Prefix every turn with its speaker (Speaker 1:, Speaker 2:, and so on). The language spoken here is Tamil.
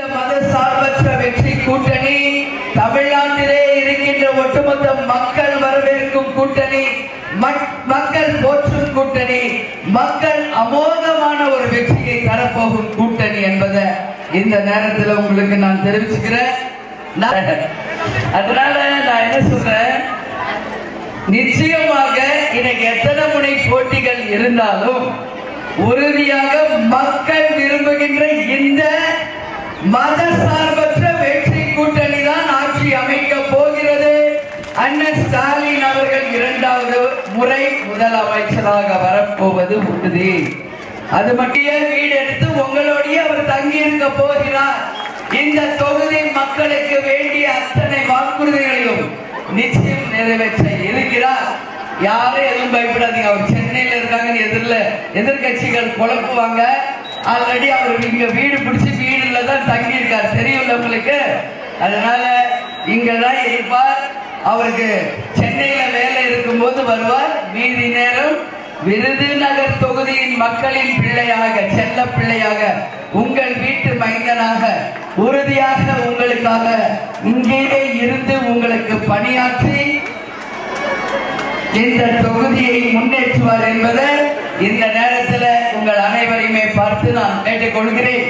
Speaker 1: இந்த மத சார்பற்ற வெற்றி கூட்டணி தமிழ்நாட்டிலே இருக்கின்ற ஒட்டுமொத்த மக்கள் வரவேற்கும் கூட்டணி, மக்கள் போற்றும் கூட்டணி, மக்கள் அமோகமான ஒரு வெற்றியை தரப்போகும் கூட்டணி என்பதை இந்த நேரத்தில் உங்களுக்கு நான் தெரிவிச்சுக்கிறேன். அதனால நான் என்ன சொல்றேன், நிச்சயமாக இன்னைக்கு எத்தனை முனை போட்டிகள் இருந்தாலும் உறுதியாக மக்கள் விரும்புகின்ற இந்த மத சார்பற்ற வெற்றி கூட்டணி தான் ஆட்சி அமைக்க போகிறது. அண்ணன் ஸ்டாலின் அவர்கள் 2வது முறை முதலமைச்சராக வரப்போவது உறுதி. அது மட்டும் வீடு எடுத்து உங்களோடைய அவர் தங்கி இருக்க போகிறார். இந்த தொகுதி மக்களுக்கு வேண்டிய அத்தனை வாக்குறுதிகளையும் நிச்சயம் நிறைவேற்ற இருக்கிறார். யாரும் எதுவும் பயப்படாதீங்க. அவர் சென்னையில இருக்காங்க, எதிர்கட்சிகள் குழப்புவாங்க. ஆல்ரெடி அவர் இங்க வீடு பிடிச்சி வீடுல தான் தங்கி இருக்கார், தெரியும்ல உங்களுக்கு. அதனால இங்கதான் இருப்பார். அவருக்கு சென்னையில வேலை இருக்கும் போது வருவார். மீதி நேரம் விருதுநகர் தொகுதியின் மக்களின் பிள்ளையாக, செல்ல பிள்ளையாக, உங்கள் வீட்டு மைந்தனாக உறுதியாக உங்களுக்காக இங்கேயே இருந்து உங்களுக்கு பணியாற்றி இந்த தொகுதியை முன்னேற்றுவார் என்பதை இந்த நேரத்தில் உங்கள் அனைவரையுமே பார்த்து நான் கேட்டுக்கொள்கிறேன்.